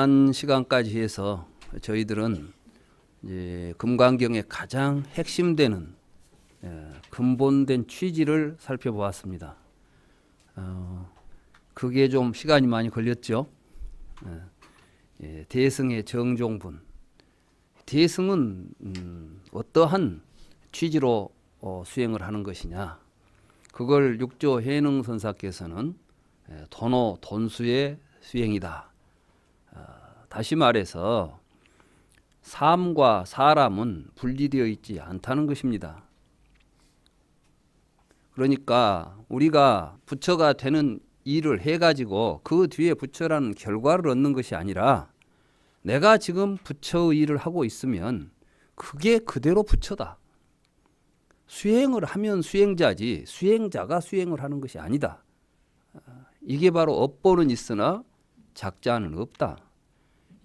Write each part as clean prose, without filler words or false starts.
지난 시간까지 해서 저희들은 이제 금강경의 가장 핵심되는 근본된 취지를 살펴보았습니다. 그게 좀 시간이 많이 걸렸죠. 대승의 정종분. 대승은 어떠한 취지로 수행을 하는 것이냐. 그걸 육조 해능선사께서는 도노 돈수의 수행이다. 다시 말해서 삶과 사람은 분리되어 있지 않다는 것입니다. 그러니까 우리가 부처가 되는 일을 해가지고 그 뒤에 부처라는 결과를 얻는 것이 아니라 내가 지금 부처의 일을 하고 있으면 그게 그대로 부처다. 수행을 하면 수행자지 수행자가 수행을 하는 것이 아니다. 이게 바로 업보는 있으나 작자는 없다.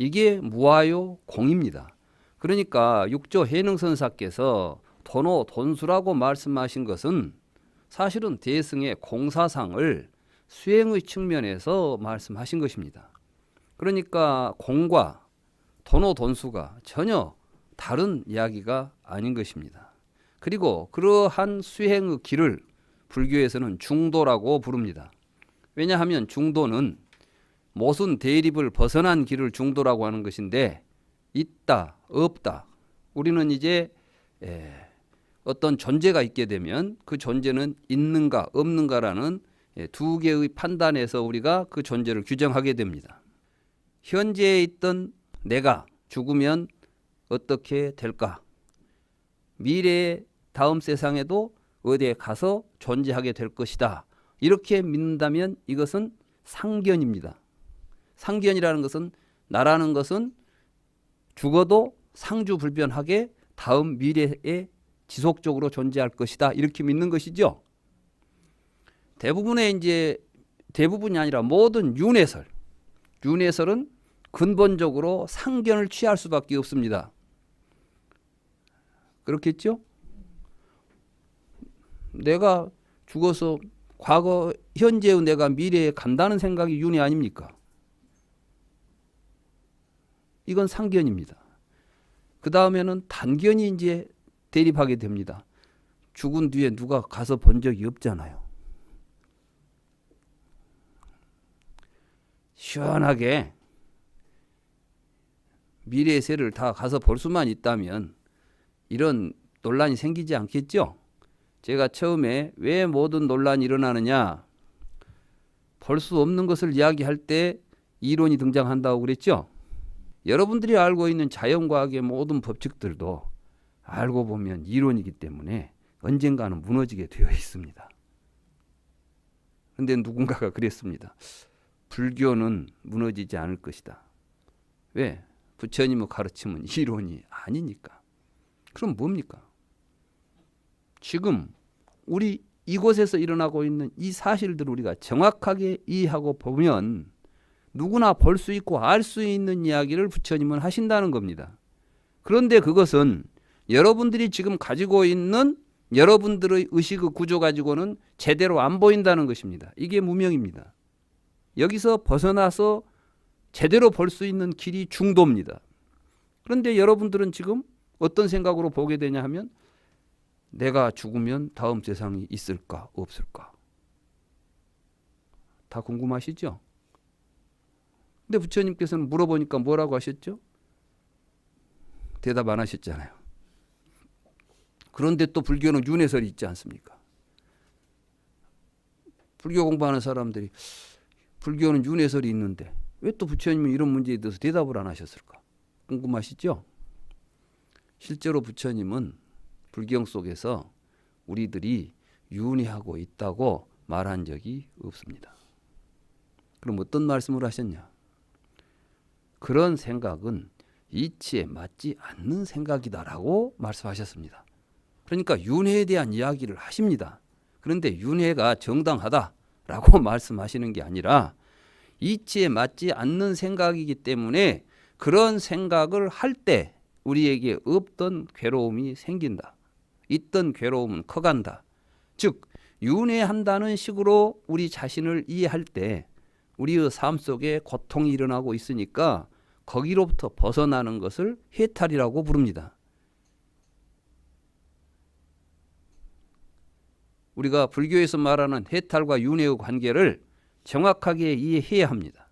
이게 무아요 공입니다. 그러니까 육조 해능선사께서 도노 돈수라고 말씀하신 것은 사실은 대승의 공사상을 수행의 측면에서 말씀하신 것입니다. 그러니까 공과 도노 돈수가 전혀 다른 이야기가 아닌 것입니다. 그리고 그러한 수행의 길을 불교에서는 중도라고 부릅니다. 왜냐하면 중도는 모순 대립을 벗어난 길을 중도라고 하는 것인데 있다, 없다. 우리는 이제 어떤 존재가 있게 되면 그 존재는 있는가 없는가라는 두 개의 판단에서 우리가 그 존재를 규정하게 됩니다. 현재에 있던 내가 죽으면 어떻게 될까? 미래의 다음 세상에도 어디에 가서 존재하게 될 것이다. 이렇게 믿는다면 이것은 상견입니다. 상견이라는 것은 나라는 것은 죽어도 상주불변하게 다음 미래에 지속적으로 존재할 것이다. 이렇게 믿는 것이죠. 대부분이 아니라 모든 윤회설은 근본적으로 상견을 취할 수밖에 없습니다. 그렇겠죠? 내가 죽어서 과거, 현재의 내가 미래에 간다는 생각이 윤회 아닙니까? 이건 상견입니다. 그 다음에는 단견이 이제 대립하게 됩니다. 죽은 뒤에 누가 가서 본 적이 없잖아요. 시원하게 미래의 세를 다 가서 볼 수만 있다면 이런 논란이 생기지 않겠죠? 제가 처음에 왜 모든 논란이 일어나느냐, 볼 수 없는 것을 이야기할 때 이론이 등장한다고 그랬죠? 여러분들이 알고 있는 자연과학의 모든 법칙들도 알고 보면 이론이기 때문에 언젠가는 무너지게 되어 있습니다. 그런데 누군가가 그랬습니다. 불교는 무너지지 않을 것이다. 왜? 부처님의 가르침은 이론이 아니니까. 그럼 뭡니까? 지금 우리 이곳에서 일어나고 있는 이 사실들을 우리가 정확하게 이해하고 보면 누구나 볼 수 있고 알 수 있는 이야기를 부처님은 하신다는 겁니다. 그런데 그것은 여러분들이 지금 가지고 있는 여러분들의 의식의 구조 가지고는 제대로 안 보인다는 것입니다. 이게 무명입니다. 여기서 벗어나서 제대로 볼 수 있는 길이 중도입니다. 그런데 여러분들은 지금 어떤 생각으로 보게 되냐 하면 내가 죽으면 다음 세상이 있을까 없을까? 다 궁금하시죠? 근데 부처님께서는 물어보니까 뭐라고 하셨죠? 대답 안 하셨잖아요. 그런데 또 불교는 윤회설이 있지 않습니까? 불교 공부하는 사람들이 불교는 윤회설이 있는데 왜 또 부처님은 이런 문제에 대해서 대답을 안 하셨을까? 궁금하시죠? 실제로 부처님은 불경 속에서 우리들이 윤회하고 있다고 말한 적이 없습니다. 그럼 어떤 말씀을 하셨냐? 그런 생각은 이치에 맞지 않는 생각이다라고 말씀하셨습니다. 그러니까 윤회에 대한 이야기를 하십니다. 그런데 윤회가 정당하다라고 말씀하시는 게 아니라 이치에 맞지 않는 생각이기 때문에 그런 생각을 할 때 우리에게 없던 괴로움이 생긴다. 있던 괴로움은 커간다. 즉 윤회한다는 식으로 우리 자신을 이해할 때 우리의 삶 속에 고통이 일어나고 있으니까 거기로부터 벗어나는 것을 해탈이라고 부릅니다. 우리가 불교에서 말하는 해탈과 윤회의 관계를 정확하게 이해해야 합니다.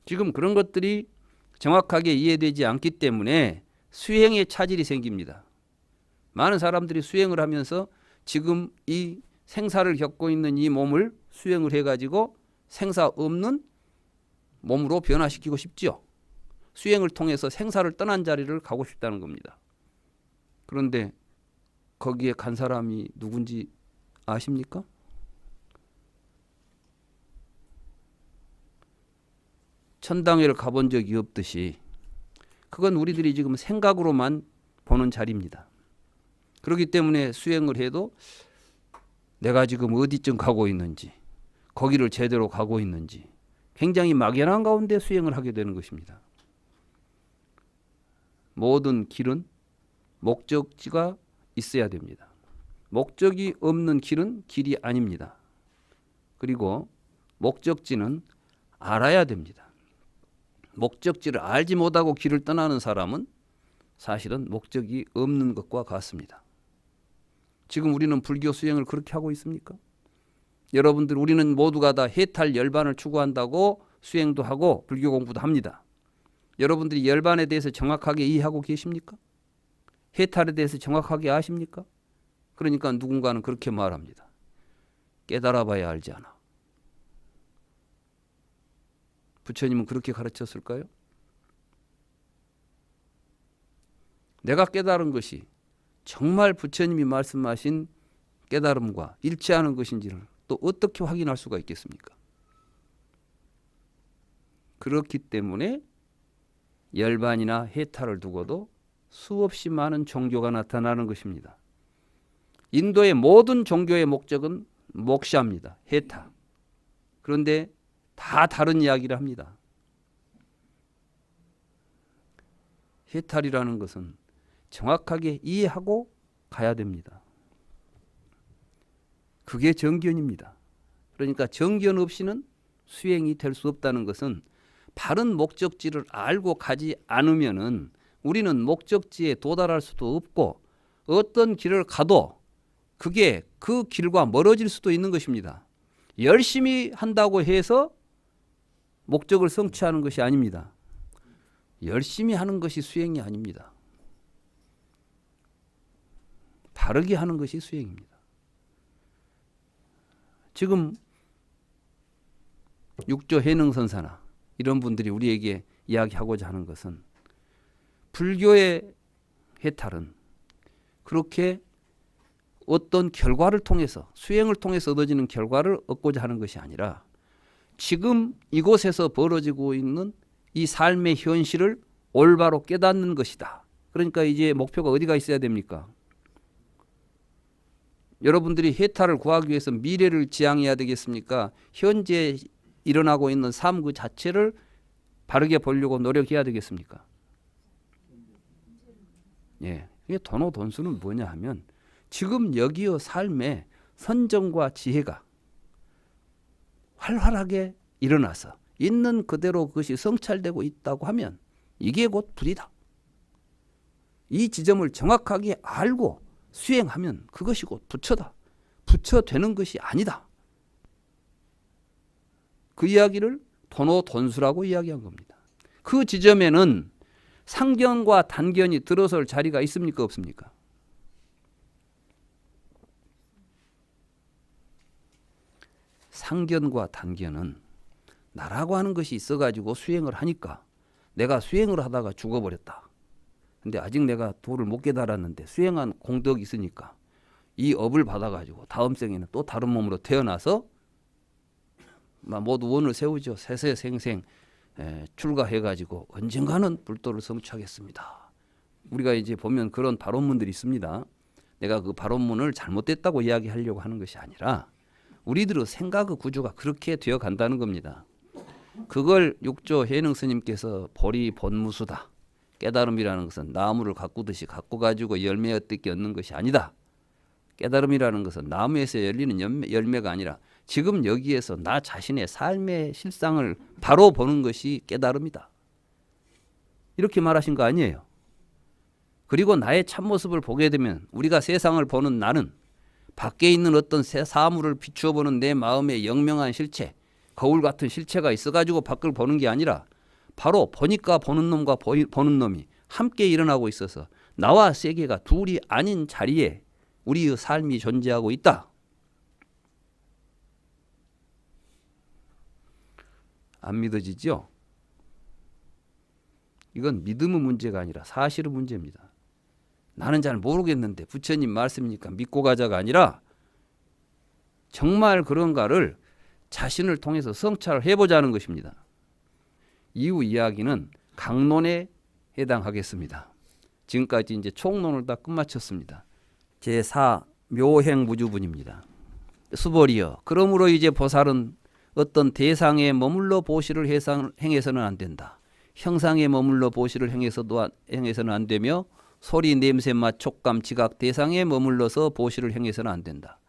지금 그런 것들이 정확하게 이해되지 않기 때문에 수행에 차질이 생깁니다. 많은 사람들이 수행을 하면서 지금 이 생사를 겪고 있는 이 몸을 수행을 해가지고 생사 없는 몸으로 변화시키고 싶죠. 수행을 통해서 생사를 떠난 자리를 가고 싶다는 겁니다. 그런데 거기에 간 사람이 누군지 아십니까? 천당회를 가본 적이 없듯이 그건 우리들이 지금 생각으로만 보는 자리입니다. 그렇기 때문에 수행을 해도 내가 지금 어디쯤 가고 있는지, 거기를 제대로 가고 있는지 굉장히 막연한 가운데 수행을 하게 되는 것입니다. 모든 길은 목적지가 있어야 됩니다. 목적이 없는 길은 길이 아닙니다. 그리고 목적지는 알아야 됩니다. 목적지를 알지 못하고 길을 떠나는 사람은 사실은 목적이 없는 것과 같습니다. 지금 우리는 불교 수행을 그렇게 하고 있습니까? 여러분들, 우리는 모두가 다 해탈 열반을 추구한다고 수행도 하고 불교 공부도 합니다. 여러분들이 열반에 대해서 정확하게 이해하고 계십니까? 해탈에 대해서 정확하게 아십니까? 그러니까 누군가는 그렇게 말합니다. 깨달아 봐야 알지 않아. 부처님은 그렇게 가르쳤을까요? 내가 깨달은 것이 정말 부처님이 말씀하신 깨달음과 일치하는 것인지를 또 어떻게 확인할 수가 있겠습니까? 그렇기 때문에 열반이나 해탈을 두고도 수없이 많은 종교가 나타나는 것입니다. 인도의 모든 종교의 목적은 목샤입니다. 해탈. 그런데 다 다른 이야기를 합니다. 해탈이라는 것은 정확하게 이해하고 가야 됩니다. 그게 정견입니다. 그러니까 정견 없이는 수행이 될 수 없다는 것은 바른 목적지를 알고 가지 않으면은 우리는 목적지에 도달할 수도 없고 어떤 길을 가도 그게 그 길과 멀어질 수도 있는 것입니다. 열심히 한다고 해서 목적을 성취하는 것이 아닙니다. 열심히 하는 것이 수행이 아닙니다. 바르게 하는 것이 수행입니다. 지금 육조 해능선사나 이런 분들이 우리에게 이야기하고자 하는 것은 불교의 해탈은 그렇게 어떤 결과를 통해서 수행을 통해서 얻어지는 결과를 얻고자 하는 것이 아니라 지금 이곳에서 벌어지고 있는 이 삶의 현실을 올바로 깨닫는 것이다. 그러니까 이제 목표가 어디가 있어야 됩니까? 여러분들이 해탈을 구하기 위해서 미래를 지향해야 되겠습니까? 현재 일어나고 있는 삶 그 자체를 바르게 보려고 노력해야 되겠습니까? 예, 이게 돈수는 뭐냐 하면 지금 여기의 삶에 선정과 지혜가 활발하게 일어나서 있는 그대로 그것이 성찰되고 있다고 하면 이게 곧 불이다. 이 지점을 정확하게 알고 수행하면 그것이 곧 부처다. 부처 되는 것이 아니다. 그 이야기를 돈수라고 이야기한 겁니다. 그 지점에는 상견과 단견이 들어설 자리가 있습니까? 없습니까? 상견과 단견은 나라고 하는 것이 있어가지고 수행을 하니까 내가 수행을 하다가 죽어버렸다. 근데 아직 내가 도를 못 깨달았는데 수행한 공덕이 있으니까 이 업을 받아가지고 다음 생에는 또 다른 몸으로 태어나서 모두 원을 세우죠. 세세생생 출가해가지고 언젠가는 불도를 성취하겠습니다. 우리가 이제 보면 그런 발언문들이 있습니다. 내가 그 발언문을 잘못됐다고 이야기하려고 하는 것이 아니라 우리들의 생각의 구조가 그렇게 되어 간다는 겁니다. 그걸 육조 해능 스님께서 보리 본무수다. 깨달음이라는 것은 나무를 가꾸듯이 가꾸가지고 열매 어떻게 얻는 것이 아니다. 깨달음이라는 것은 나무에서 열리는 열매가 아니라 지금 여기에서 나 자신의 삶의 실상을 바로 보는 것이 깨달음이다. 이렇게 말하신 거 아니에요. 그리고 나의 참모습을 보게 되면 우리가 세상을 보는 나는 밖에 있는 어떤 사물을 비추어 보는 내 마음의 영명한 실체, 거울 같은 실체가 있어가지고 밖을 보는 게 아니라 바로 보니까 보는 놈과 보는 놈이 함께 일어나고 있어서 나와 세계가 둘이 아닌 자리에 우리의 삶이 존재하고 있다. 안 믿어지죠? 이건 믿음의 문제가 아니라 사실의 문제입니다. 나는 잘 모르겠는데 부처님 말씀이니까 믿고 가자가 아니라 정말 그런가를 자신을 통해서 성찰을 해보자는 것입니다. 이후 이야기는 강론에 해당하겠습니다. 지금까지 이제 총론을 다 끝마쳤습니다. 제4 묘행무주분입니다. 수보리여, 그러므로 이제 보살은 어떤 대상에 머물러 보시를 행해서는 안 된다. 형상에 머물러 보시를 행해서는 안 되며 소리, 냄새, 맛, 촉감, 지각, 대상에 머물러서 보시를 행해서는 안 된다.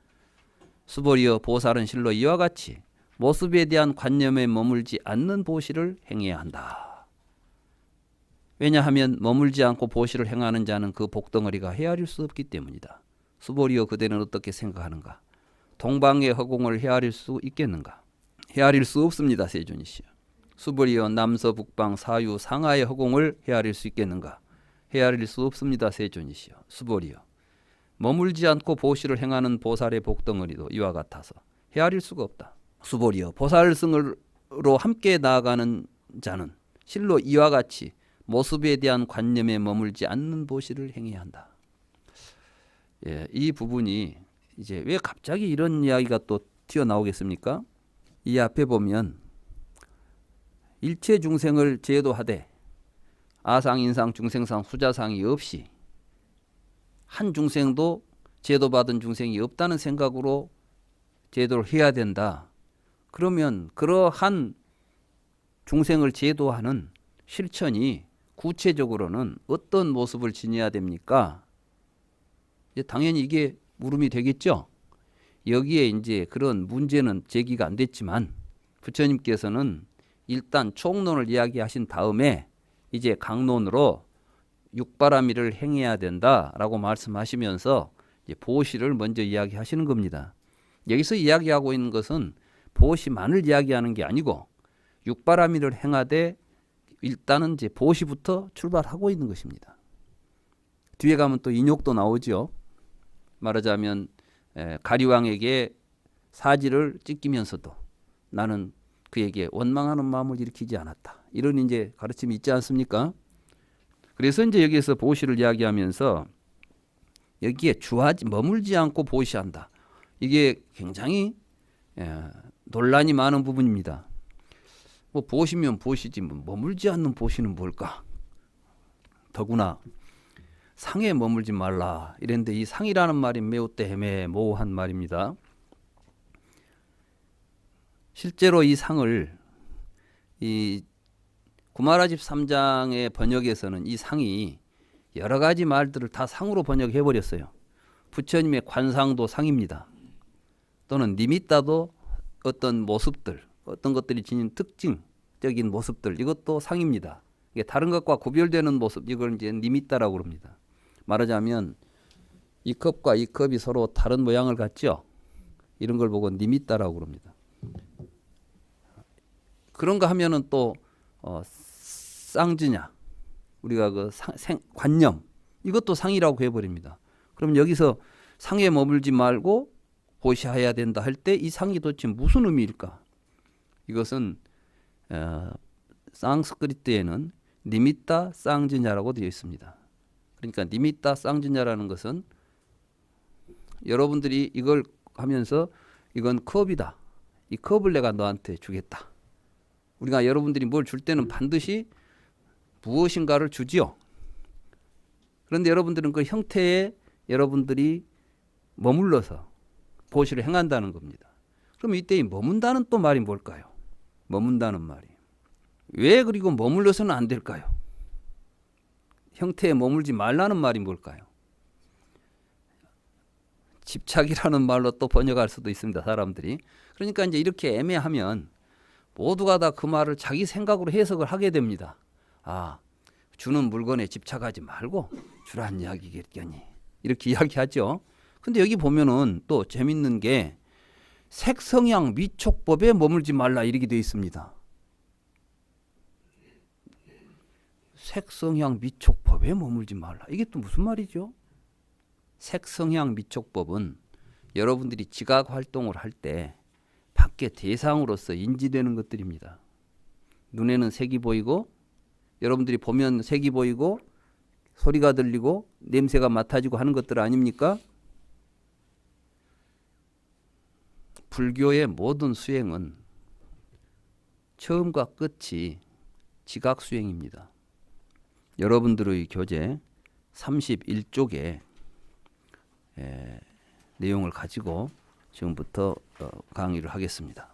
수보리여, 보살은 실로 이와 같이 모습에 대한 관념에 머물지 않는 보시를 행해야 한다. 왜냐하면 머물지 않고 보시를 행하는 자는 그 복덩어리가 헤아릴 수 없기 때문이다. 수보리여, 그대는 어떻게 생각하는가? 동방의 허공을 헤아릴 수 있겠는가? 헤아릴 수 없습니다. 세존이시여. 수보리여, 남서 북방 사유 상하의 허공을 헤아릴 수 있겠는가? 헤아릴 수 없습니다. 세존이시여. 수보리여, 머물지 않고 보시를 행하는 보살의 복덩어리도 이와 같아서 헤아릴 수가 없다. 수보리여, 보살승으로 함께 나아가는 자는 실로 이와 같이 모습에 대한 관념에 머물지 않는 보시를 행해야 한다. 예, 이 부분이 이제 왜 갑자기 이런 이야기가 또 튀어나오겠습니까? 이 앞에 보면 일체 중생을 제도하되 아상, 인상, 중생상, 수자상이 없이 한 중생도 제도받은 중생이 없다는 생각으로 제도를 해야 된다. 그러면 그러한 중생을 제도하는 실천이 구체적으로는 어떤 모습을 지녀야 됩니까? 당연히 이게 물음이 되겠죠. 여기에 이제 그런 문제는 제기가 안 됐지만 부처님께서는 일단 총론을 이야기하신 다음에 이제 강론으로 육바라밀을 행해야 된다라고 말씀하시면서 이제 보시를 먼저 이야기하시는 겁니다. 여기서 이야기하고 있는 것은 보시만을 이야기하는 게 아니고 육바라밀을 행하되 일단은 이제 보시부터 출발하고 있는 것입니다. 뒤에 가면 또 인욕도 나오죠. 말하자면 가리왕에게 사지를 찢기면서도 나는 그에게 원망하는 마음을 일으키지 않았다. 이런 이제 가르침이 있지 않습니까? 그래서 이제 여기에서 보시를 이야기하면서 여기에 머물지 않고 보시한다. 이게 굉장히 논란이 많은 부분입니다. 뭐 보시면 보시지 뭐 머물지 않는 보시는 뭘까? 더구나 상에 머물지 말라 이랬는데 이 상이라는 말이 매우 애매모호한 말입니다. 실제로 이 상을 이 구마라집 3장의 번역에서는 이 상이 여러 가지 말들을 다 상으로 번역해 버렸어요. 부처님의 관상도 상입니다. 또는 니미따도 어떤 모습들, 어떤 것들이 지닌 특징적인 모습들, 이것도 상입니다. 이게 다른 것과 구별되는 모습, 이걸 이제 니미따라고 그럽니다. 말하자면 이 컵과 이 컵이 서로 다른 모양을 갖죠. 이런 걸 보고 니미따라고 그럽니다. 그런가 하면은 또 쌍즈냐, 우리가 그 관념, 이것도 상이라고 해버립니다. 그럼 여기서 상에 머물지 말고 보시해야 된다 할 때 이 상이 도대체 무슨 의미일까? 이것은 상스크리트에는 니미따 쌍즈냐라고 되어 있습니다. 그러니까 니미따 쌍즈냐라는 것은 여러분들이 이걸 하면서 이건 컵이다. 이 컵을 내가 너한테 주겠다. 우리가 여러분들이 뭘 줄 때는 반드시 무엇인가를 주지요. 그런데 여러분들은 그 형태에 여러분들이 머물러서 보시를 행한다는 겁니다. 그럼 이때 이 머문다는 또 말이 뭘까요? 머문다는 말이. 왜 그리고 머물러서는 안 될까요? 형태에 머물지 말라는 말이 뭘까요? 집착이라는 말로 또 번역할 수도 있습니다. 사람들이. 그러니까 이제 이렇게 애매하면 모두가 다 그 말을 자기 생각으로 해석을 하게 됩니다. 아, 주는 물건에 집착하지 말고 주란 이야기겠거니 이렇게 이야기하죠. 근데 여기 보면은 또 재밌는 게 색성향 미촉법에 머물지 말라 이렇게 되어 있습니다. 색성향 미촉법에 머물지 말라. 이게 또 무슨 말이죠? 색성향 미촉법은 여러분들이 지각 활동을 할 때 밖에 대상으로서 인지되는 것들입니다. 눈에는 색이 보이고 여러분들이 보면 색이 보이고 소리가 들리고 냄새가 맡아지고 하는 것들 아닙니까? 불교의 모든 수행은 처음과 끝이 지각 수행입니다. 여러분들의 교재 31쪽에 내용을 가지고 지금부터 강의를 하겠습니다.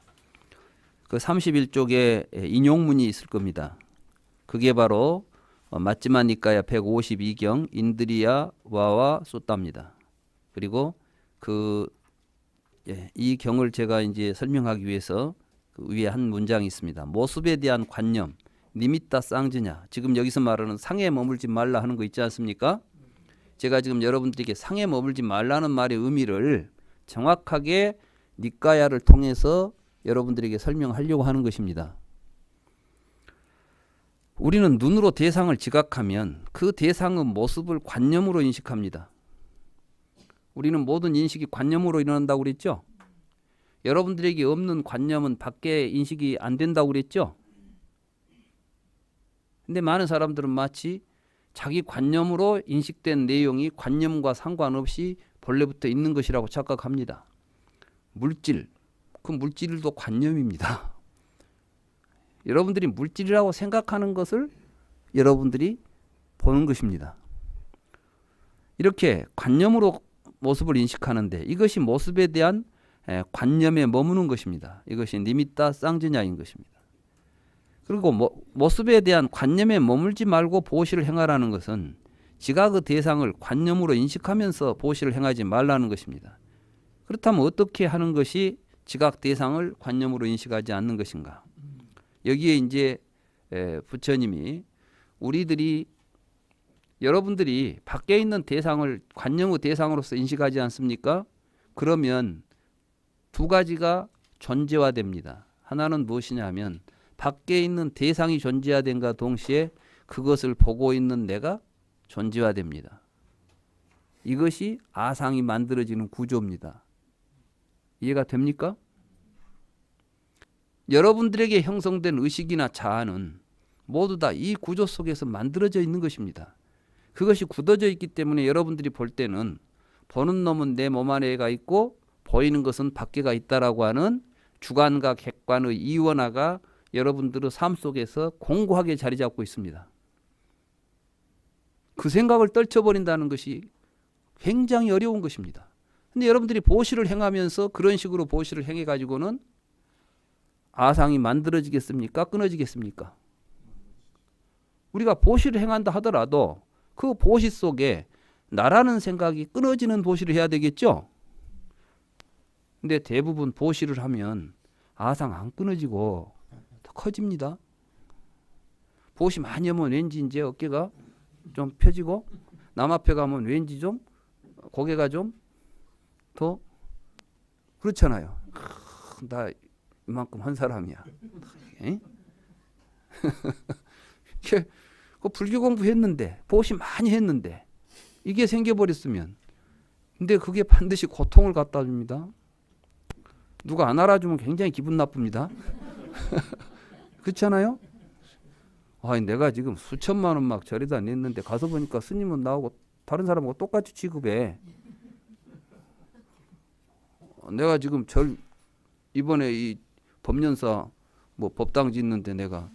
그 31쪽에 인용문이 있을 겁니다. 그게 바로 마지마 니까야 152경 인드리야 와와 쏘따입니다. 그리고 이 경을 제가 이제 설명하기 위해서 그 위에 한 문장이 있습니다. 모습에 대한 관념, 니미따 쌍즈냐. 지금 여기서 말하는 상에 머물지 말라 하는 거 있지 않습니까? 제가 지금 여러분들에게 상에 머물지 말라는 말의 의미를 정확하게 니까야를 통해서 여러분들에게 설명하려고 하는 것입니다. 우리는 눈으로 대상을 지각하면 그 대상의 모습을 관념으로 인식합니다. 우리는 모든 인식이 관념으로 일어난다고 그랬죠? 여러분들에게 없는 관념은 밖에 인식이 안 된다고 그랬죠? 근데 많은 사람들은 마치 자기 관념으로 인식된 내용이 관념과 상관없이 본래부터 있는 것이라고 착각합니다. 물질, 그 물질도 관념입니다. 여러분들이 물질이라고 생각하는 것을 여러분들이 보는 것입니다. 이렇게 관념으로 모습을 인식하는데 이것이 모습에 대한 관념에 머무는 것입니다. 이것이 니미따 쌍즈냐인 것입니다. 그리고 모습에 대한 관념에 머물지 말고 보시를 행하라는 것은 지각의 대상을 관념으로 인식하면서 보시를 행하지 말라는 것입니다. 그렇다면 어떻게 하는 것이 지각 대상을 관념으로 인식하지 않는 것인가? 여기에 이제 부처님이 여러분들이 밖에 있는 대상을 관념의 대상으로서 인식하지 않습니까? 그러면 두 가지가 존재화됩니다. 하나는 무엇이냐 하면 밖에 있는 대상이 존재화된과 동시에 그것을 보고 있는 내가 존재화됩니다. 이것이 아상이 만들어지는 구조입니다. 이해가 됩니까? 여러분들에게 형성된 의식이나 자아는 모두 다 이 구조 속에서 만들어져 있는 것입니다. 그것이 굳어져 있기 때문에 여러분들이 볼 때는 보는 놈은 내 몸 안에가 있고 보이는 것은 밖에가 있다라고 하는 주관과 객관의 이원화가 여러분들의 삶 속에서 공고하게 자리 잡고 있습니다. 그 생각을 떨쳐버린다는 것이 굉장히 어려운 것입니다. 근데 여러분들이 보시를 행하면서 그런 식으로 보시를 행해가지고는 아상이 만들어지겠습니까? 끊어지겠습니까? 우리가 보시를 행한다 하더라도 그 보시 속에 나라는 생각이 끊어지는 보시를 해야 되겠죠? 근데 대부분 보시를 하면 아상 안 끊어지고 더 커집니다. 보시 많이 하면 왠지 이제 어깨가 좀 펴지고 남 앞에 가면 왠지 좀 고개가 좀 더 그렇잖아요. 나 이만큼 한 사람이야. 그 불교 공부했는데 보시 많이 했는데 이게 생겨버렸으면 근데 그게 반드시 고통을 갖다 줍니다. 누가 안 알아주면 굉장히 기분 나쁩니다. 그렇잖아요? 내가 지금 수천만 원 막 절에다 냈는데 가서 보니까 스님은 나하고 다른 사람하고 똑같이 취급해. 내가 지금 이번에 이 법연사 법당 짓는데 내가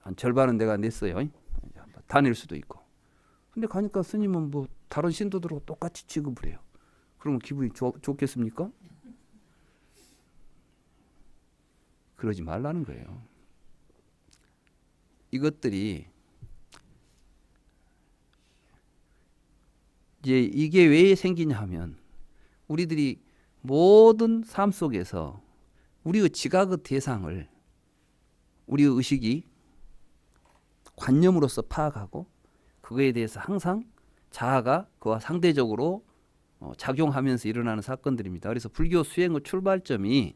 한 절반은 내가 냈어요. 다 낼 수도 있고. 근데 가니까 스님은 다른 신도들하고 똑같이 취급을 해요. 그러면 기분이 좋겠습니까? 그러지 말라는 거예요. 이것들이 이제 이게 왜 생기냐 하면 우리들이 모든 삶 속에서 우리의 지각의 대상을 우리의 의식이 관념으로서 파악하고 그거에 대해서 항상 자아가 그와 상대적으로 작용하면서 일어나는 사건들입니다. 그래서 불교 수행의 출발점이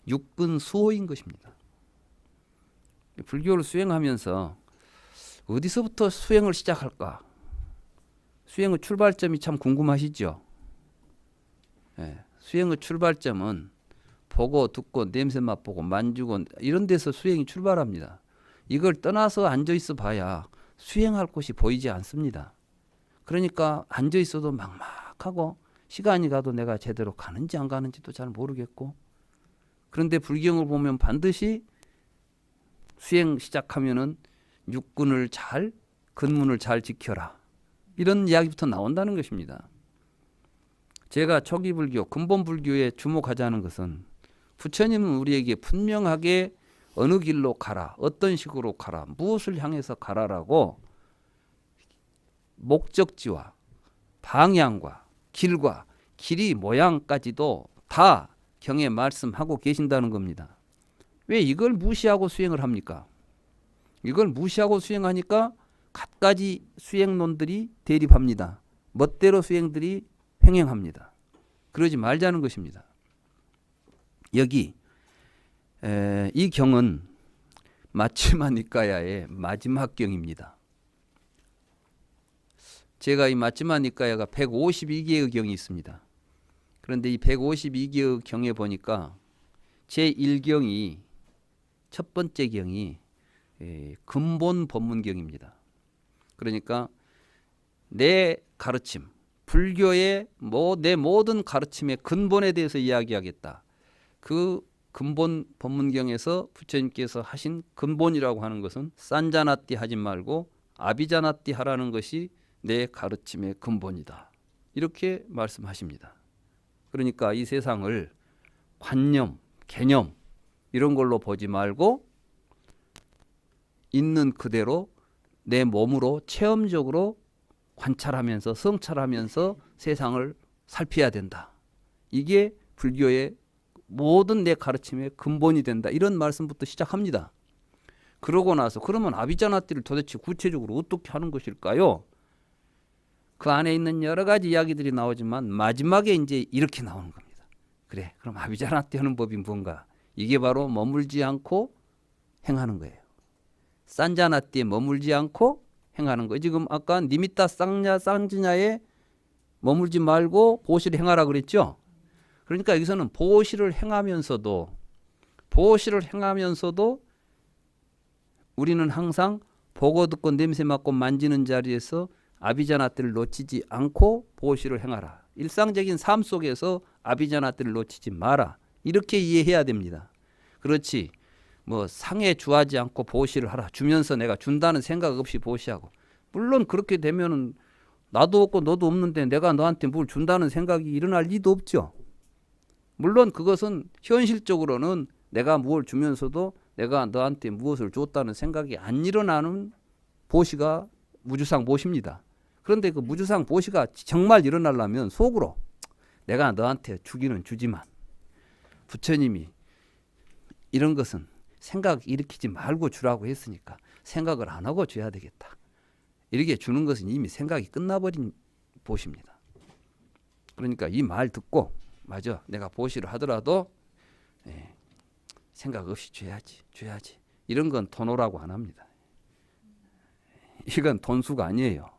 육근 수호인 것입니다. 불교를 수행하면서 어디서부터 수행을 시작할까? 수행의 출발점이 참 궁금하시죠? 예, 수행의 출발점은 보고 듣고 냄새 맛보고 만지고 이런 데서 수행이 출발합니다. 이걸 떠나서 앉아있어 봐야 수행할 곳이 보이지 않습니다. 그러니까 앉아있어도 막막하고 시간이 가도 내가 제대로 가는지 안 가는지도 잘 모르겠고, 그런데 불경을 보면 반드시 수행 시작하면은 육군을 잘, 근문을 잘 지켜라, 이런 이야기부터 나온다는 것입니다. 제가 초기 불교, 근본 불교에 주목하자는 것은 부처님은 우리에게 분명하게 어느 길로 가라, 어떤 식으로 가라, 무엇을 향해서 가라라고 목적지와 방향과 길과 길이 모양까지도 다 경에 말씀하고 계신다는 겁니다. 왜 이걸 무시하고 수행을 합니까? 이걸 무시하고 수행하니까 갖가지 수행론들이 대립합니다. 멋대로 수행들이 횡행합니다. 그러지 말자는 것입니다. 여기 이 경은 마치마 니까야의 마지막 경입니다. 제가 이 마치마 니까야가 152개의 경이 있습니다. 그런데 이 152개의 경에 보니까 제1경이 첫 번째 경이 근본 법문경입니다. 그러니까 내 가르침, 불교의 내 모든 가르침의 근본에 대해서 이야기하겠다. 그 근본 법문경에서 부처님께서 하신 근본이라고 하는 것은 산자나띠 하지 말고 아비자나띠 하라는 것이 내 가르침의 근본이다, 이렇게 말씀하십니다. 그러니까 이 세상을 관념, 개념 이런 걸로 보지 말고 있는 그대로 내 몸으로 체험적으로 관찰하면서 성찰하면서 세상을 살펴야 된다. 이게 불교의 모든 내 가르침의 근본이 된다, 이런 말씀부터 시작합니다. 그러고 나서 그러면 아비자나띠를 도대체 구체적으로 어떻게 하는 것일까요? 그 안에 있는 여러 가지 이야기들이 나오지만 마지막에 이제 이렇게 나오는 겁니다. 그래, 그럼 아비자나띠 하는 법이 뭔가? 이게 바로 머물지 않고 행하는 거예요. 산자나띠에 머물지 않고 행하는 거예요. 지금 아까 니미타 쌍냐 쌍지냐에 머물지 말고 보시를 행하라 그랬죠. 그러니까 여기서는 보시를 행하면서도 우리는 항상 보고 듣고 냄새 맡고 만지는 자리에서 아비자나띠를 놓치지 않고 보시를 행하라. 일상적인 삶 속에서 아비자나띠를 놓치지 마라. 이렇게 이해해야 됩니다. 그렇지, 뭐 상에 주하지 않고 보시를 하라, 주면서 내가 준다는 생각 없이 보시하고, 물론 그렇게 되면은 나도 없고 너도 없는데 내가 너한테 뭘 준다는 생각이 일어날 리도 없죠. 물론 그것은 현실적으로는 내가 무엇을 주면서도 내가 너한테 무엇을 줬다는 생각이 안 일어나는 보시가 무주상 보시입니다. 그런데 그 무주상 보시가 정말 일어나려면 속으로 내가 너한테 주기는 주지만 부처님이 이런 것은 생각 일으키지 말고 주라고 했으니까 생각을 안 하고 줘야 되겠다, 이렇게 주는 것은 이미 생각이 끝나버린 보시입니다. 그러니까 이 말 듣고 맞아, 내가 보시를 하더라도 생각 없이 줘야지. 이런 건 돈오라고 안 합니다. 이건 돈수가 아니에요.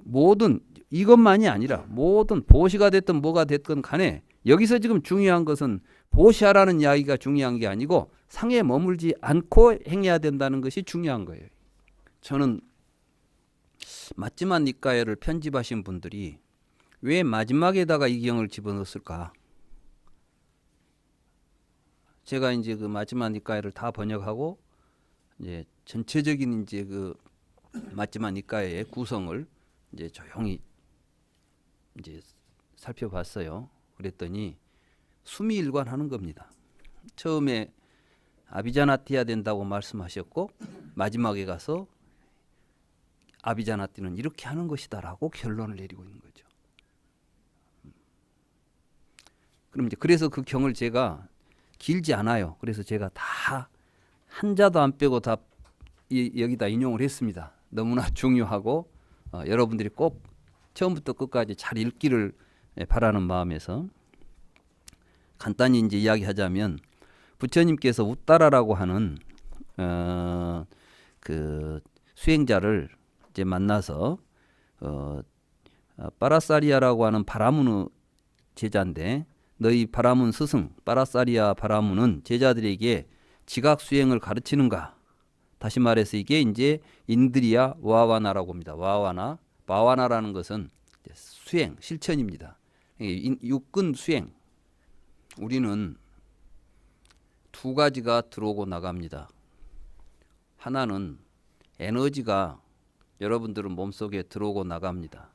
모든 이것만이 아니라 모든 보시가 됐든 뭐가 됐든 간에 여기서 지금 중요한 것은 보시하라는 이야기가 중요한 게 아니고 상에 머물지 않고 행해야 된다는 것이 중요한 거예요. 저는 마지막 니까야를 편집하신 분들이 왜 마지막에다가 이 경을 집어넣었을까? 제가 이제 그 마지막 니까야를 다 번역하고 이제 전체적인 이제 그 마지막 니까야의 구성을 이제 조용히 이제 살펴봤어요. 그랬더니 수미일관하는 겁니다. 처음에 아비자나띠야 된다고 말씀하셨고 마지막에 가서 아비자나띠는 이렇게 하는 것이다라고 결론을 내리고 있는 거죠. 그럼 이제 그래서 그 경을 제가 길지 않아요. 그래서 제가 다 한자도 안 빼고 다 여기다 인용을 했습니다. 너무나 중요하고 여러분들이 꼭 처음부터 끝까지 잘 읽기를 바라는 마음에서 간단히 이제 이야기하자면 부처님께서 우따라라고 하는 그 수행자를 이제 만나서 빠라사리아라고 하는 바라무느 제자인데 너희 바라문 스승 빠라사리아 바라문은 제자들에게 지각 수행을 가르치는가? 다시 말해서 이게 이제 인드리야 와와나라고 합니다. 와와나 바와나라는 것은 수행 실천입니다. 육근 수행. 우리는 두 가지가 들어오고 나갑니다. 하나는 에너지가 여러분들은 몸속에 들어오고 나갑니다.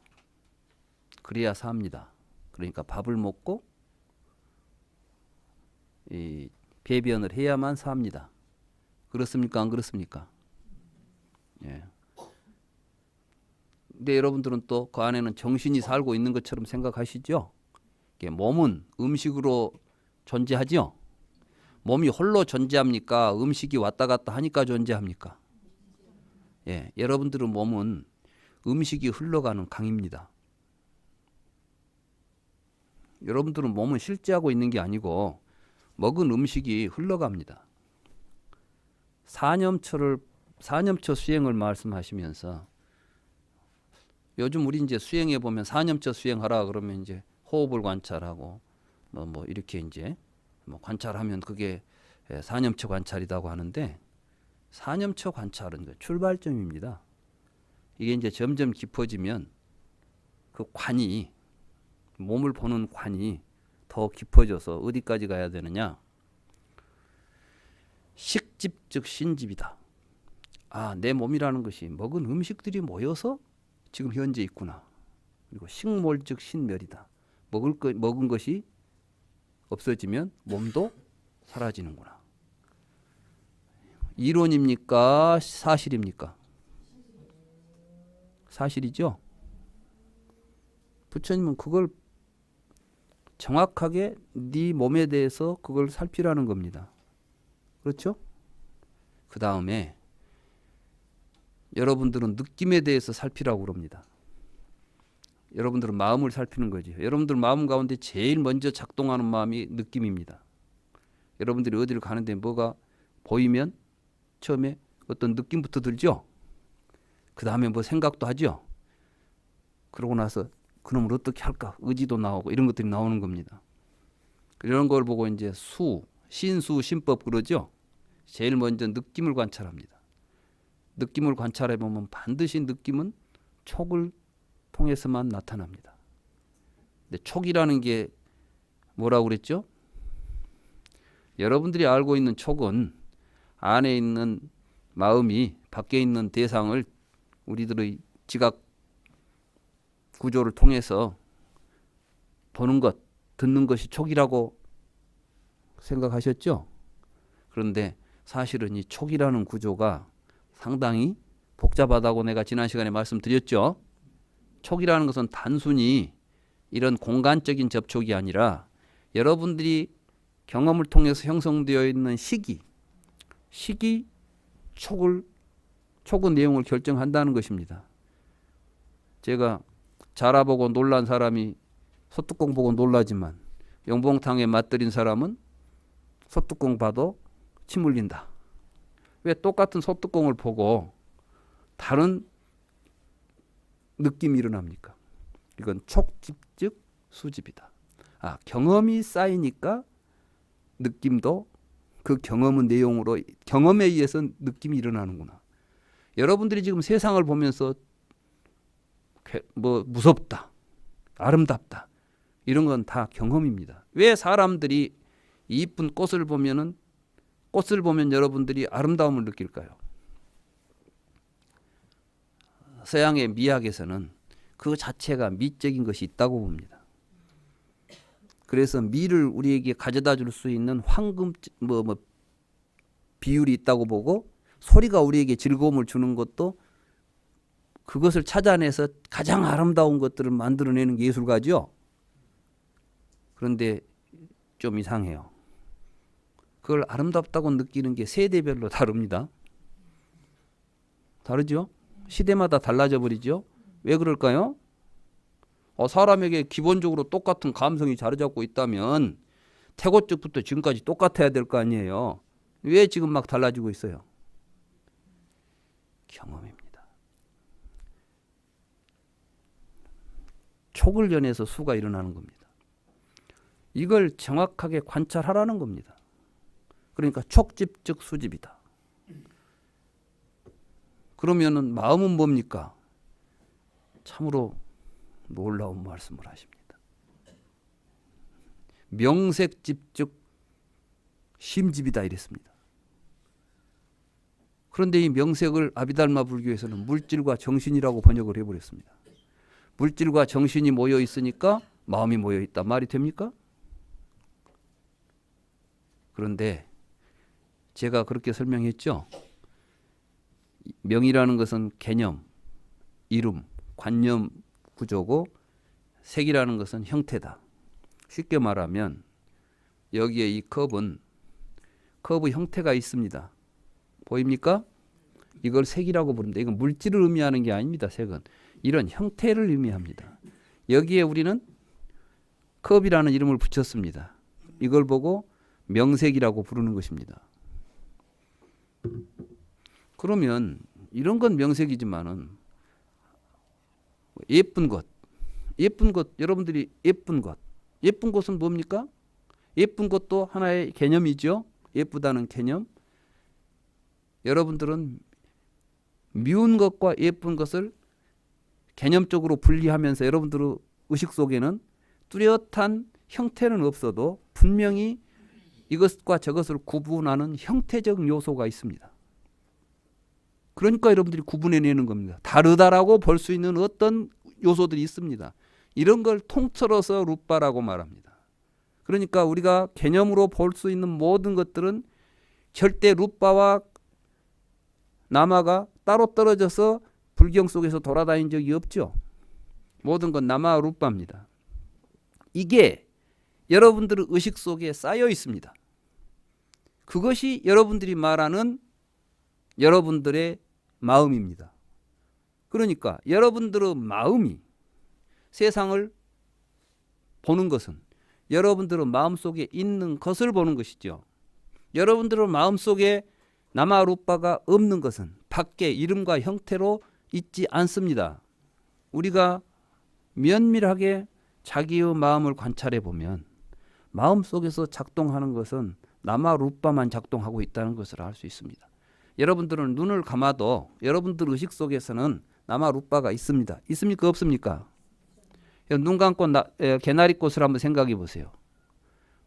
그래야 삽니다. 그러니까 밥을 먹고 이 배변을 해야만 삽니다. 그렇습니까? 안 그렇습니까? 예. 근데 여러분들은 또 그 안에는 정신이 살고 있는 것처럼 생각하시죠? 몸은 음식으로 존재하죠? 몸이 홀로 존재합니까? 음식이 왔다 갔다 하니까 존재합니까? 예, 여러분들은 몸은 음식이 흘러가는 강입니다. 여러분들은 몸은 실제하고 있는 게 아니고 먹은 음식이 흘러갑니다. 사념처 수행을 말씀하시면서 요즘 우리 이제 수행해 보면 사념처 수행하라 그러면 이제 호흡을 관찰하고 뭐 이렇게 이제 뭐 관찰하면 그게 사념처 관찰이라고 하는데 사념처 관찰은 출발점입니다. 이게 이제 점점 깊어지면 그 관이 몸을 보는 관이 더 깊어져서 어디까지 가야 되느냐? 식집 즉 신집이다. 아, 내 몸이라는 것이 먹은 음식들이 모여서 지금 현재 있구나. 그리고 식몰 즉 신멸이다. 먹은 것이 없어지면 몸도 사라지는구나. 이론입니까? 사실입니까? 사실이죠. 부처님은 그걸 정확하게 네 몸에 대해서 그걸 살피라는 겁니다. 그렇죠? 그 다음에 여러분들은 느낌에 대해서 살피라고 그럽니다. 여러분들은 마음을 살피는 거죠. 여러분들 마음 가운데 제일 먼저 작동하는 마음이 느낌입니다. 여러분들이 어디를 가는데 뭐가 보이면 처음에 어떤 느낌부터 들죠. 그 다음에 뭐 생각도 하죠. 그러고 나서 그놈을 어떻게 할까? 의지도 나오고 이런 것들이 나오는 겁니다. 이런 걸 보고 이제 신수, 신법 그러죠. 제일 먼저 느낌을 관찰합니다. 느낌을 관찰해 보면 반드시 느낌은 촉을 통해서만 나타납니다. 근데 촉이라는 게 뭐라고 그랬죠? 여러분들이 알고 있는 촉은 안에 있는 마음이 밖에 있는 대상을 우리들의 지각 구조를 통해서 보는 것, 듣는 것이 촉이라고 생각하셨죠? 그런데 사실은 이 촉이라는 구조가 상당히 복잡하다고 내가 지난 시간에 말씀드렸죠. 촉이라는 것은 단순히 이런 공간적인 접촉이 아니라 여러분들이 경험을 통해서 형성되어 있는 식이 촉의 내용을 결정한다는 것입니다. 제가 자라보고 놀란 사람이 소뚜껑 보고 놀라지만 영봉탕에 맛들인 사람은 소뚜껑 봐도 침 흘린다. 왜 똑같은 소뚜껑을 보고 다른 느낌이 일어납니까? 이건 촉집즉 수집이다. 아, 경험이 쌓이니까 느낌도 그 경험의 내용으로 경험에 의해서 느낌이 일어나는구나. 여러분들이 지금 세상을 보면서 뭐 무섭다, 아름답다 이런 건 다 경험입니다. 왜 사람들이 이쁜 꽃을 보면 여러분들이 아름다움을 느낄까요? 서양의 미학에서는 그 자체가 미적인 것이 있다고 봅니다. 그래서 미를 우리에게 가져다 줄 수 있는 황금 비율이 있다고 보고 소리가 우리에게 즐거움을 주는 것도 그것을 찾아내서 가장 아름다운 것들을 만들어내는 게 예술가죠. 그런데 좀 이상해요. 그걸 아름답다고 느끼는 게 세대별로 다릅니다. 다르죠? 시대마다 달라져 버리죠. 왜 그럴까요? 사람에게 기본적으로 똑같은 감성이 자리 잡고 있다면 태고적부터 지금까지 똑같아야 될 거 아니에요. 왜 지금 막 달라지고 있어요? 경험입니다. 촉을 연해서 수가 일어나는 겁니다. 이걸 정확하게 관찰하라는 겁니다. 그러니까 촉집즉 수집이다. 그러면은 마음은 뭡니까? 참으로 놀라운 말씀을 하십니다. 명색집즉 심집이다 이랬습니다. 그런데 이 명색을 아비달마 불교에서는 물질과 정신이라고 번역을 해버렸습니다. 물질과 정신이 모여 있으니까 마음이 모여 있다. 말이 됩니까? 그런데 제가 그렇게 설명했죠. 명이라는 것은 개념, 이름, 관념 구조고 색이라는 것은 형태다. 쉽게 말하면 여기에 이 컵은 컵의 형태가 있습니다. 보입니까? 이걸 색이라고 부릅니다. 이건 물질을 의미하는 게 아닙니다. 색은 이런 형태를 의미합니다. 여기에 우리는 컵이라는 이름을 붙였습니다. 이걸 보고 명색이라고 부르는 것입니다. 그러면 이런 건 명색이지만은 예쁜 것, 여러분들이 예쁜 것은 뭡니까? 예쁜 것도 하나의 개념이죠. 예쁘다는 개념. 여러분들은 미운 것과 예쁜 것을 개념적으로 분리하면서 여러분들의 의식 속에는 뚜렷한 형태는 없어도 분명히 이것과 저것을 구분하는 형태적 요소가 있습니다. 그러니까 여러분들이 구분해내는 겁니다. 다르다라고 볼 수 있는 어떤 요소들이 있습니다. 이런 걸 통틀어서 루빠라고 말합니다. 그러니까 우리가 개념으로 볼 수 있는 모든 것들은 절대 루빠와 나마가 따로 떨어져서 불경 속에서 돌아다닌 적이 없죠. 모든 건 나마 루빠입니다. 이게 여러분들의 의식 속에 쌓여 있습니다. 그것이 여러분들이 말하는 여러분들의 마음입니다. 그러니까 여러분들의 마음이 세상을 보는 것은 여러분들의 마음속에 있는 것을 보는 것이죠. 여러분들의 마음속에 나마루빠가 없는 것은 밖에 이름과 형태로 있지 않습니다. 우리가 면밀하게 자기의 마음을 관찰해 보면 마음속에서 작동하는 것은 나마루빠만 작동하고 있다는 것을 알 수 있습니다. 여러분들은 눈을 감아도 여러분들 의식 속에서는 나마루빠가 있습니다. 있습니까? 없습니까? 눈 감고 개나리꽃을 한번 생각해 보세요.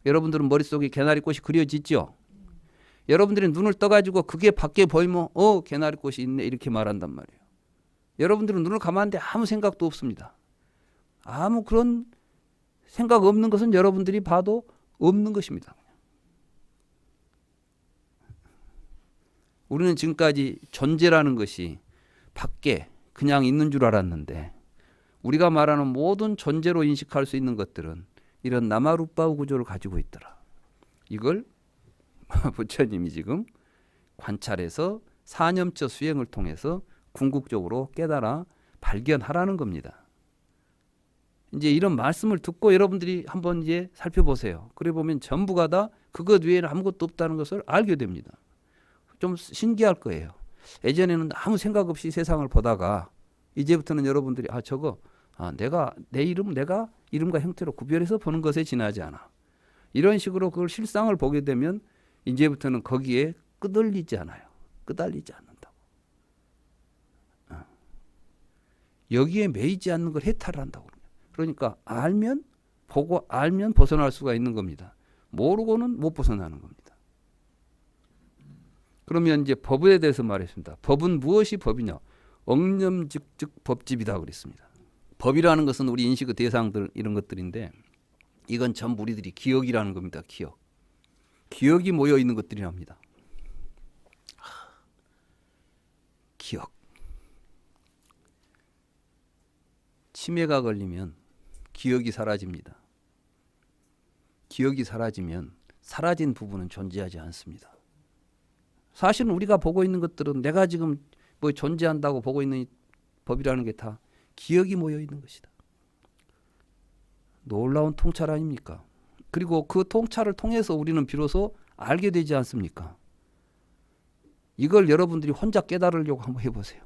여러분들은 머릿속에 개나리꽃이 그려지죠? 여러분들이 눈을 떠가지고 그게 밖에 보이면 개나리꽃이 있네 이렇게 말한단 말이에요. 여러분들은 눈을 감았는데 아무 생각도 없습니다. 아무 그런 생각 없는 것은 여러분들이 봐도 없는 것입니다. 우리는 지금까지 존재라는 것이 밖에 그냥 있는 줄 알았는데 우리가 말하는 모든 존재로 인식할 수 있는 것들은 이런 나마루빠 구조를 가지고 있더라. 이걸 부처님이 지금 관찰해서 사념처 수행을 통해서 궁극적으로 깨달아 발견하라는 겁니다. 이제 이런 말씀을 듣고 여러분들이 한번 이제 살펴보세요. 그래 보면 전부가 다 그것 외에는 아무것도 없다는 것을 알게 됩니다. 좀 신기할 거예요. 예전에는 아무 생각 없이 세상을 보다가 이제부터는 여러분들이 내가 내 이름 내가 이름과 형태로 구별해서 보는 것에 지나지 않아. 이런 식으로 그걸 실상을 보게 되면 이제부터는 거기에 끄달리지 않아요. 끄달리지 않는다고. 여기에 매이지 않는 걸 해탈한다고. 그러니까 보고 알면 벗어날 수가 있는 겁니다. 모르고는 못 벗어나는 겁니다. 그러면 이제 법에 대해서 말했습니다. 법은 무엇이 법이냐? 억념즉즉 법집이다 그랬습니다. 법이라는 것은 우리 인식의 대상들 이런 것들인데 이건 전부 우리들이 기억이라는 겁니다. 기억이 모여 있는 것들이랍니다. 기억. 치매가 걸리면 기억이 사라집니다. 기억이 사라지면 사라진 부분은 존재하지 않습니다. 사실은 우리가 보고 있는 것들은 내가 지금 뭐 존재한다고 보고 있는 법이라는 게 다 기억이 모여 있는 것이다. 놀라운 통찰 아닙니까? 그리고 그 통찰을 통해서 우리는 비로소 알게 되지 않습니까? 이걸 여러분들이 혼자 깨달으려고 한번 해보세요.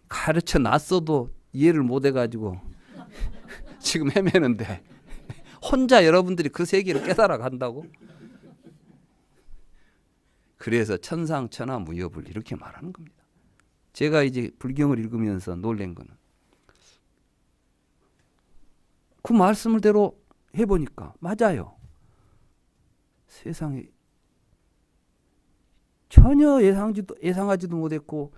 가르쳐 놨어도 이해를 못 해가지고 지금 헤매는데 혼자 여러분들이 그 세계를 깨달아 간다고? 그래서 천상천하 무여불 이렇게 말하는 겁니다. 제가 이제 불경을 읽으면서 놀란 거는 그 말씀을 대로 해보니까 맞아요. 세상에 전혀 예상하지도 못했고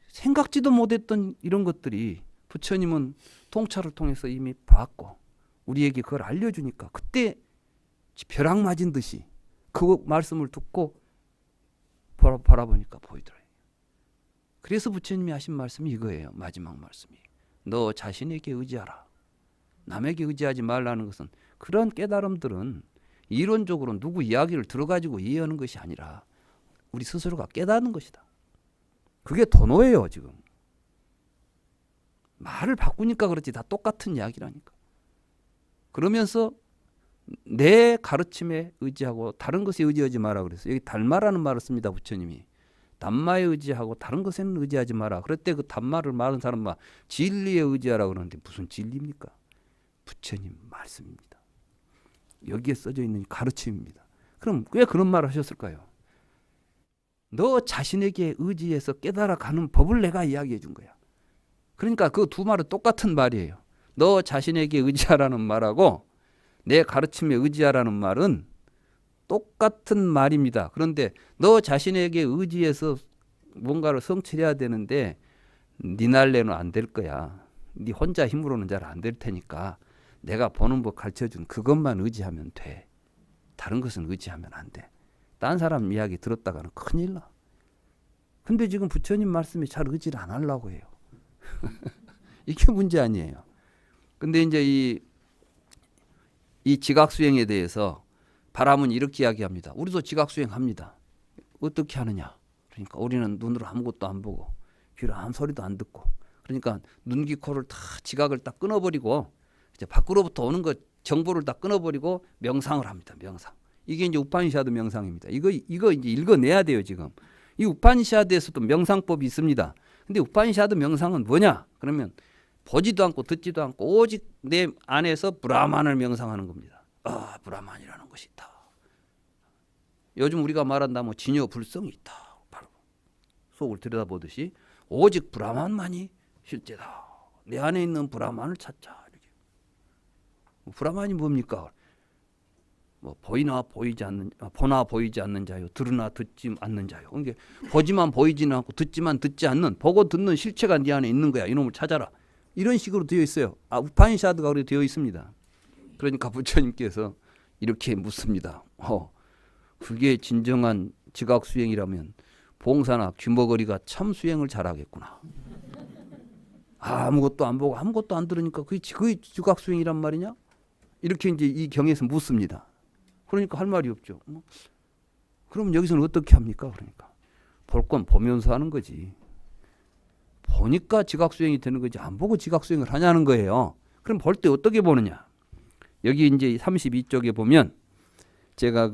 생각지도 못했던 이런 것들이 부처님은 통찰을 통해서 이미 봤고 우리에게 그걸 알려주니까 그때 벼락 맞은 듯이 그 말씀을 듣고 바라보니까 보이더래요. 그래서 부처님이 하신 말씀이 이거예요. 마지막 말씀이. 너 자신에게 의지하라. 남에게 의지하지 말라는 것은 그런 깨달음들은 이론적으로 누구 이야기를 들어가지고 이해하는 것이 아니라 우리 스스로가 깨닫는 것이다. 그게 도노예요. 지금. 말을 바꾸니까 그렇지 다 똑같은 이야기라니까. 그러면서 내 가르침에 의지하고 다른 것에 의지하지 마라 그랬어요. 여기 달마라는 말을 씁니다. 부처님이. 담마에 의지하고 다른 것에는 의지하지 마라. 그럴 때 그 담마를 말한 사람은 진리에 의지하라 그러는데 무슨 진리입니까? 부처님 말씀입니다. 여기에 써져 있는 가르침입니다. 그럼 왜 그런 말을 하셨을까요? 너 자신에게 의지해서 깨달아가는 법을 내가 이야기해 준 거야. 그러니까 그 두 말은 똑같은 말이에요. 너 자신에게 의지하라는 말하고 내 가르침에 의지하라는 말은 똑같은 말입니다. 그런데 너 자신에게 의지해서 뭔가를 성취해야 되는데 네 날래는 안 될 거야. 네 혼자 힘으로는 잘 안 될 테니까 내가 보는 법 가르쳐준 그것만 의지하면 돼. 다른 것은 의지하면 안 돼. 딴 사람 이야기 들었다가는 큰일 나. 근데 지금 부처님 말씀에 잘 의지를 안 하려고 해요. 이게 문제 아니에요. 근데 이제 이 지각수행에 대해서 바람은 이렇게 이야기합니다. 우리도 지각수행합니다. 어떻게 하느냐? 그러니까 우리는 눈으로 아무것도 안 보고 귀로 아무 소리도 안 듣고 그러니까 눈, 귀, 코를 다 지각을 딱 끊어버리고 이제 밖으로부터 오는 것 정보를 다 끊어버리고 명상을 합니다. 명상. 이게 이제 우파니샤드 명상입니다. 이거 이제 읽어내야 돼요. 지금 이 우파니샤드에서도 명상법이 있습니다. 근데 우파니샤드 명상은 뭐냐? 그러면 보지도 않고 듣지도 않고 오직 내 안에서 브라만을 명상하는 겁니다. 아, 브라만이라는 것이 있다. 요즘 우리가 말한다 뭐 진여불성이 있다. 바로 속을 들여다보듯이 오직 브라만만이 실제다. 내 안에 있는 브라만을 찾자. 이렇게. 브라만이 뭡니까? 뭐 보이나 보이지 않는 보나 보이지 않는 자요, 들으나 듣지 않는 자요. 그러니까 보지만 보이지는 않고 듣지만 듣지 않는 보고 듣는 실체가 네 안에 있는 거야. 이놈을 찾아라. 이런 식으로 되어 있어요. 우파니샤드가 그렇게 되어 있습니다. 그러니까 부처님께서 이렇게 묻습니다. 그게 진정한 지각 수행이라면 봉사나 귀머거리가 참 수행을 잘하겠구나. 아무것도 안 보고 아무것도 안 들으니까 그게 지각 수행이란 말이냐? 이렇게 이제 이 경에서 묻습니다. 그러니까 할 말이 없죠. 그럼 여기서는 어떻게 합니까? 그러니까 볼 건 보면서 하는 거지. 보니까 지각수행이 되는 거지 안 보고 지각수행을 하냐는 거예요. 그럼 볼 때 어떻게 보느냐? 여기 이제 32쪽에 보면 제가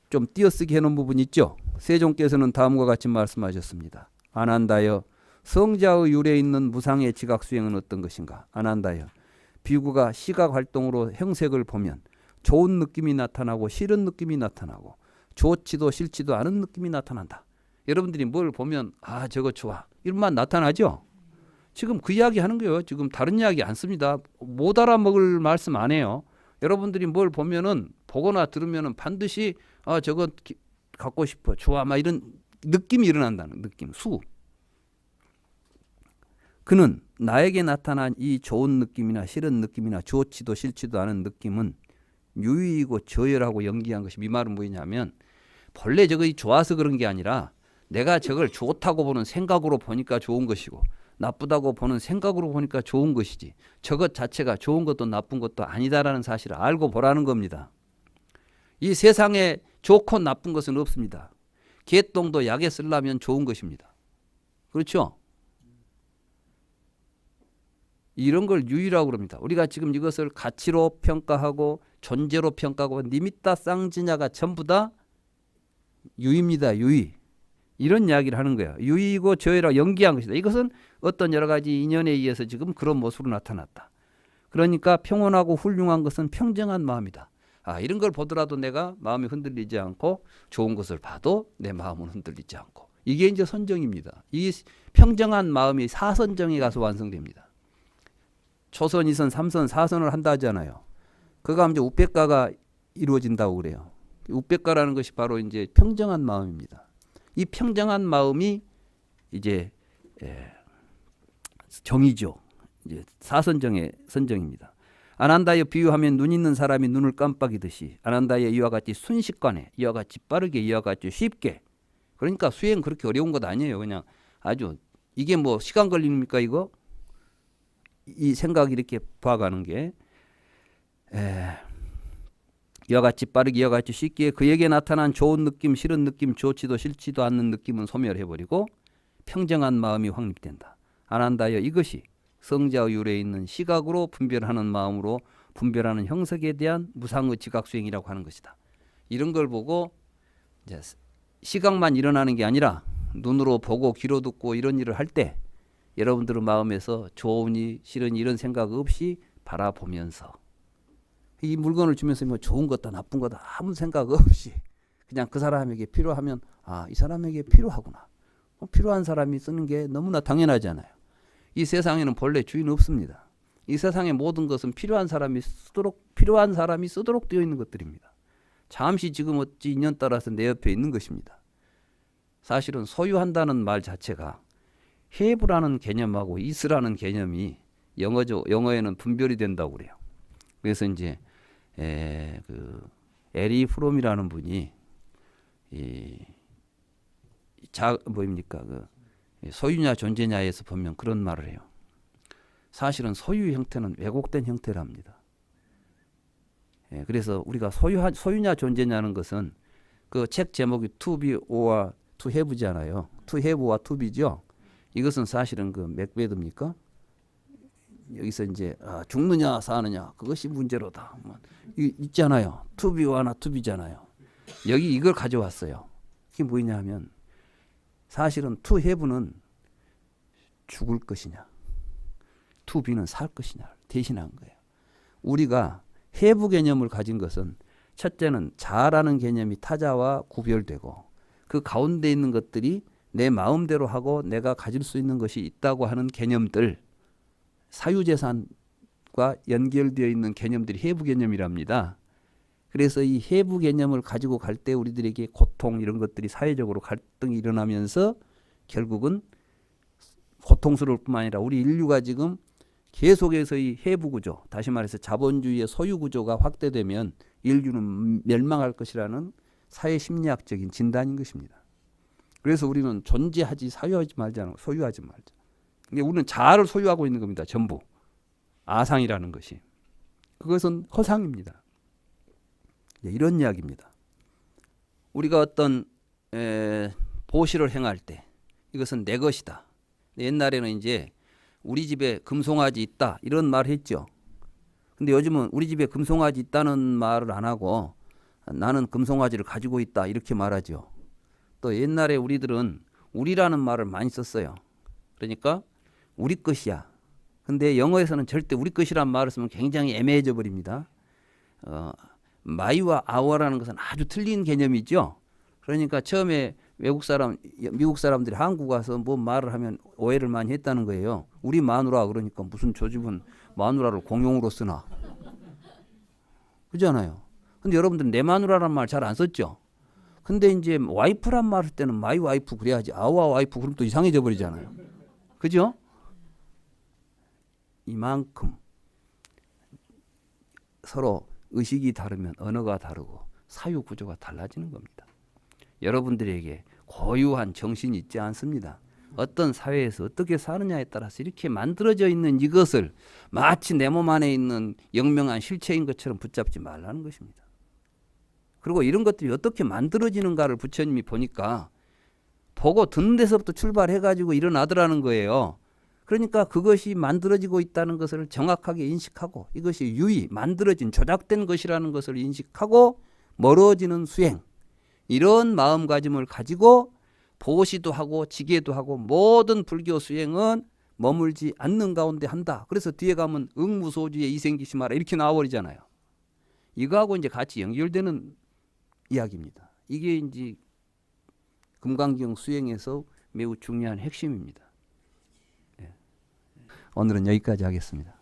좀 띄어쓰기 해놓은 부분 있죠. 세종께서는 다음과 같이 말씀하셨습니다. 아난다여 성자의 율에 있는 무상의 지각수행은 어떤 것인가? 아난다여 비구가 시각 활동으로 형색을 보면 좋은 느낌이 나타나고 싫은 느낌이 나타나고 좋지도 싫지도 않은 느낌이 나타난다. 여러분들이 뭘 보면 저거 좋아 이런만 나타나죠. 지금 그 이야기 하는 거예요. 지금 다른 이야기 안 씁니다. 못 알아먹을 말씀 안 해요. 여러분들이 뭘 보면은 보거나 들으면은 반드시 저거 갖고 싶어 좋아 막 이런 느낌이 일어난다는 느낌. 그는 나에게 나타난 이 좋은 느낌이나 싫은 느낌이나 좋지도 싫지도 않은 느낌은 유의이고 저열하고 연기한 것이 이 말은 뭐냐면 본래 저거 좋아서 그런 게 아니라 내가 저걸 좋다고 보는 생각으로 보니까 좋은 것이고 나쁘다고 보는 생각으로 보니까 좋은 것이지 저것 자체가 좋은 것도 나쁜 것도 아니다라는 사실을 알고 보라는 겁니다. 이 세상에 좋고 나쁜 것은 없습니다. 개똥도 약에 쓰려면 좋은 것입니다. 그렇죠? 이런 걸 유의라고 그럽니다. 우리가 지금 이것을 가치로 평가하고 존재로 평가하고 니미따 쌍지냐가 전부 다 유의입니다. 유의. 이런 이야기를 하는 거예요. 유의고 저의라 연기한 것이다. 이것은 어떤 여러 가지 인연에 의해서 지금 그런 모습으로 나타났다. 그러니까 평온하고 훌륭한 것은 평정한 마음이다. 이런 걸 보더라도 내가 마음이 흔들리지 않고 좋은 것을 봐도 내 마음은 흔들리지 않고 이게 이제 선정입니다. 이 평정한 마음이 사선정에 가서 완성됩니다. 초선, 2선, 3선, 4선을 한다 하잖아요. 그가 이제 우백가가 이루어진다고 그래요. 우백가라는 것이 바로 이제 평정한 마음입니다. 이 평정한 마음이 이제 정이죠. 이제 사선정의 선정입니다. 아난다에 비유하면 눈 있는 사람이 눈을 깜빡이듯이 아난다에 이와 같이 순식간에 이와 같이 빠르게 이와 같이 쉽게 그러니까 수행 그렇게 어려운 것 아니에요. 그냥 아주 이게 뭐 시간 걸립니까 이거? 이 생각 이렇게 봐가는 게 이와 같이 빠르게 이와 같이 쉽게 그에게 나타난 좋은 느낌 싫은 느낌 좋지도 싫지도 않는 느낌은 소멸해버리고 평정한 마음이 확립된다. 아난다여 이것이 성자의 유래에 있는 시각으로 분별하는 마음으로 분별하는 형석에 대한 무상의 지각수행이라고 하는 것이다. 이런 걸 보고 이제 시각만 일어나는 게 아니라 눈으로 보고 귀로 듣고 이런 일을 할 때 여러분들의 마음에서 좋으니 싫으니 이런 생각 없이 바라보면서 이 물건을 주면서 뭐 좋은 거다 나쁜 거다 아무 생각 없이 그냥 그 사람에게 필요하면 이 사람에게 필요하구나. 필요한 사람이 쓰는 게 너무나 당연하잖아요. 이 세상에는 본래 주인 없습니다. 이 세상의 모든 것은 필요한 사람이 쓰도록 되어 있는 것들입니다. 잠시 지금 어찌 인연 따라서 내 옆에 있는 것입니다. 사실은 소유한다는 말 자체가 have라는 개념하고 is라는 개념이 영어에는 분별이 된다고 그래요. 그래서 이제 에리 프롬이라는 분이 소유냐 존재냐에서 보면 그런 말을 해요. 사실은 소유 형태는 왜곡된 형태랍니다. 그래서 우리가 소유냐 존재냐는 것은 그 책 제목이 to be or to have잖아요. to have와 to be죠. 이것은 사실은 그 맥베드입니까? 여기서 이제 죽느냐 사느냐 그것이 문제로다. 있잖아요. to be와나 to be잖아요. 여기 이걸 가져왔어요. 그게 뭐냐 하면 사실은 to have는 죽을 것이냐 to be는 살 것이냐 대신한 거예요. 우리가 have 개념을 가진 것은 첫째는 자라는 개념이 타자와 구별되고 그 가운데 있는 것들이 내 마음대로 하고 내가 가질 수 있는 것이 있다고 하는 개념들 사유재산과 연결되어 있는 개념들이 have 개념이랍니다. 그래서 이 have 개념을 가지고 갈 때 우리들에게 고통 이런 것들이 사회적으로 갈등이 일어나면서 결국은 고통스러울 뿐만 아니라 우리 인류가 지금 계속해서 이 have 구조 다시 말해서 자본주의의 소유 구조가 확대되면 인류는 멸망할 것이라는 사회심리학적인 진단인 것입니다. 그래서 우리는 존재하지 사유하지 말자 소유하지 말자. 근데 우리는 자아를 소유하고 있는 겁니다. 전부. 아상이라는 것이. 그것은 허상입니다. 이런 이야기입니다. 우리가 어떤 보시를 행할 때 이것은 내 것이다. 옛날에는 이제 우리 집에 금송아지 있다 이런 말을 했죠. 근데 요즘은 우리 집에 금송아지 있다는 말을 안 하고 나는 금송아지를 가지고 있다 이렇게 말하죠. 또 옛날에 우리들은 우리라는 말을 많이 썼어요. 그러니까 우리 것이야. 근데 영어에서는 절대 우리 것이란 말을 쓰면 굉장히 애매해져 버립니다. 마이와 아워라는 것은 아주 틀린 개념이죠. 그러니까 처음에 미국 사람들이 한국 와서 뭐 말을 하면 오해를 많이 했다는 거예요. 우리 마누라 그러니까 무슨 저 집은 마누라를 공용으로 쓰나. 그렇잖아요. 근데 여러분들은 내 마누라란 말 잘 안 썼죠. 근데 이제 와이프란 말 할 때는 마이 와이프 그래야지 아와 와이프 그럼 또 이상해져 버리잖아요. 그죠? 이만큼 서로 의식이 다르면 언어가 다르고 사유 구조가 달라지는 겁니다. 여러분들에게 고유한 정신이 있지 않습니다. 어떤 사회에서 어떻게 사느냐에 따라서 이렇게 만들어져 있는 이것을 마치 내 몸 안에 있는 영명한 실체인 것처럼 붙잡지 말라는 것입니다. 그리고 이런 것들이 어떻게 만들어지는가를 부처님이 보니까 보고 듣는 데서부터 출발해가지고 일어나더라는 거예요. 그러니까 그것이 만들어지고 있다는 것을 정확하게 인식하고 이것이 유의, 만들어진, 조작된 것이라는 것을 인식하고 멀어지는 수행, 이런 마음가짐을 가지고 보시도 하고 지게도 하고 모든 불교 수행은 머물지 않는 가운데 한다. 그래서 뒤에 가면 응무소주에 이생기시 마라 이렇게 나와버리잖아요. 이거하고 이제 같이 연결되는 이야기입니다. 이게 이제 금강경 수행에서 매우 중요한 핵심입니다. 오늘은 여기까지 하겠습니다.